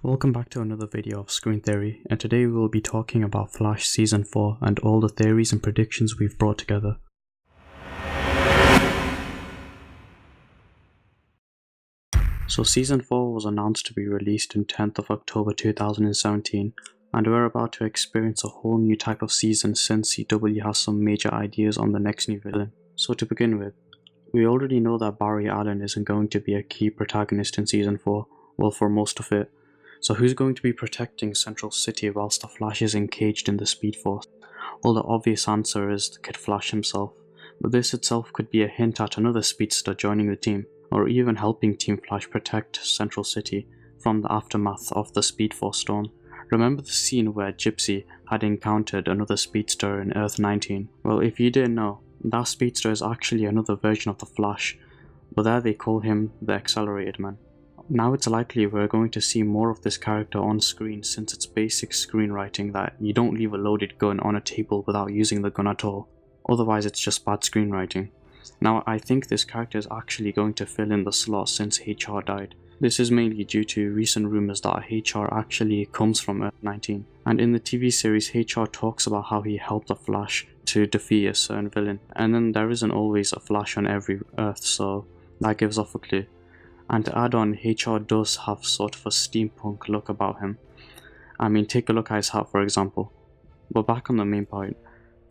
Welcome back to another video of Screen Theory, and today we will be talking about Flash Season 4 and all the theories and predictions we've brought together. So Season 4 was announced to be released on 10th of October 2017, and we're about to experience a whole new type of season since CW has some major ideas on the next new villain. So to begin with, we already know that Barry Allen isn't going to be a key protagonist in Season 4, well, for most of it. So who's going to be protecting Central City whilst the Flash is engaged in the Speed Force? Well, the obvious answer is Kid Flash himself, but this itself could be a hint at another speedster joining the team, or even helping Team Flash protect Central City from the aftermath of the Speed Force storm. Remember the scene where Gypsy had encountered another speedster in Earth 19? Well, if you didn't know, that speedster is actually another version of the Flash, but there they call him the Accelerated Man. Now it's likely we're going to see more of this character on screen since it's basic screenwriting that you don't leave a loaded gun on a table without using the gun at all, otherwise it's just bad screenwriting. Now I think this character is actually going to fill in the slot since HR died. This is mainly due to recent rumours that HR actually comes from Earth 19, and in the TV series HR talks about how he helped the Flash to defeat a certain villain, and then there isn't always a Flash on every Earth, so that gives off a clue. And to add on, HR does have sort of a steampunk look about him. I mean, take a look at his hat for example. But back on the main point,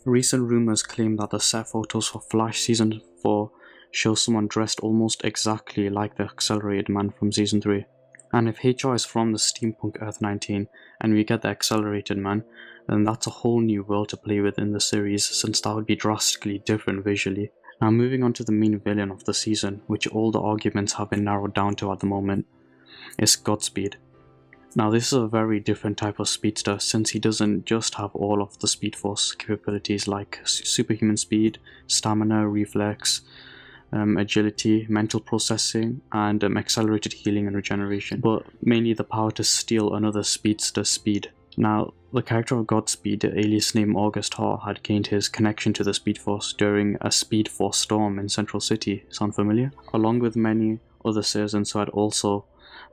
recent rumours claim that the set photos for Flash Season 4 show someone dressed almost exactly like the Accelerated Man from Season 3. And if HR is from the steampunk Earth 19 and we get the Accelerated Man, then that's a whole new world to play with in the series, since that would be drastically different visually. Now moving on to the main villain of the season, which all the arguments have been narrowed down to at the moment, is Godspeed. Now this is a very different type of speedster since he doesn't just have all of the Speed Force capabilities like superhuman speed, stamina, reflex, agility, mental processing, and accelerated healing and regeneration, but mainly the power to steal another speedster's speed. Now, the character of Godspeed, alias name August Hart, had gained his connection to the Speed Force during a Speed Force storm in Central City. Sound familiar? Along with many other citizens who had also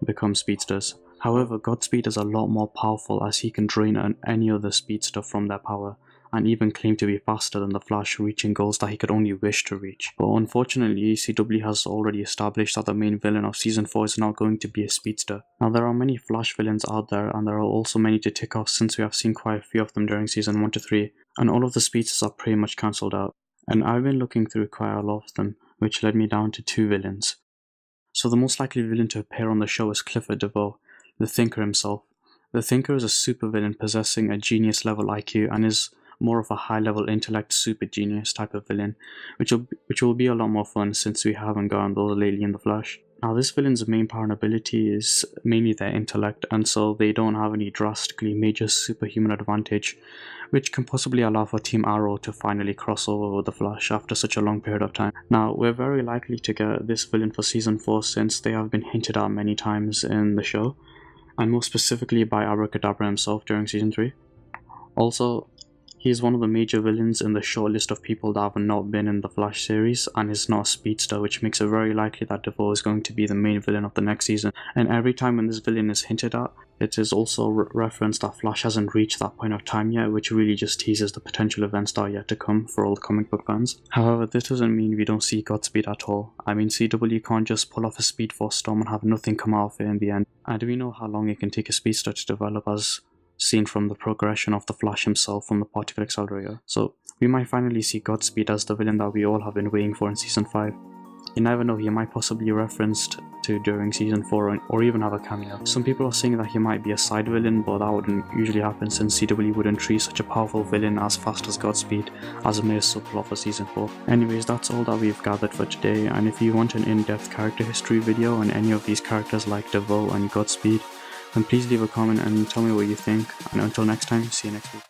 become speedsters. However, Godspeed is a lot more powerful as he can drain any other speedster from their power, and even claim to be faster than the Flash, reaching goals that he could only wish to reach. But unfortunately, CW has already established that the main villain of Season 4 is not going to be a speedster. Now there are many Flash villains out there, and there are also many to tick off since we have seen quite a few of them during Season 1 to 3, and all of the speedsters are pretty much cancelled out. And I've been looking through quite a lot of them, which led me down to two villains. So the most likely villain to appear on the show is Clifford DeVoe, the Thinker himself. The Thinker is a supervillain possessing a genius level IQ and is more of a high-level intellect super genius type of villain, which will be a lot more fun since we haven't gotten those lately in the Flash. Now this villain's main power and ability is mainly their intellect, and so they don't have any drastically major superhuman advantage, which can possibly allow for Team Arrow to finally cross over with the Flash after such a long period of time. Now we're very likely to get this villain for Season 4 since they have been hinted at many times in the show, and more specifically by Abracadabra himself during Season 3. Also, he is one of the major villains in the short list of people that have not been in the Flash series, and is not a speedster, which makes it very likely that DeVoe is going to be the main villain of the next season. And every time when this villain is hinted at, it is also referenced that Flash hasn't reached that point of time yet, which really just teases the potential events that are yet to come for all the comic book fans. However, this doesn't mean we don't see Godspeed at all. I mean, CW can't just pull off a Speed Force storm and have nothing come out of it in the end. And we know how long it can take a speedster to develop, as seen from the progression of the Flash himself from the particle accelerator. So we might finally see Godspeed as the villain that we all have been waiting for in Season 5. You never know, he might possibly be referenced to during Season 4 or even have a cameo. Some people are saying that he might be a side villain, but that wouldn't usually happen since CW wouldn't treat such a powerful villain as fast as Godspeed as a mere subplot for Season 4. Anyways, that's all that we've gathered for today, and if you want an in-depth character history video on any of these characters like DeVoe and Godspeed, then please leave a comment and tell me what you think, and until next time, see you next week.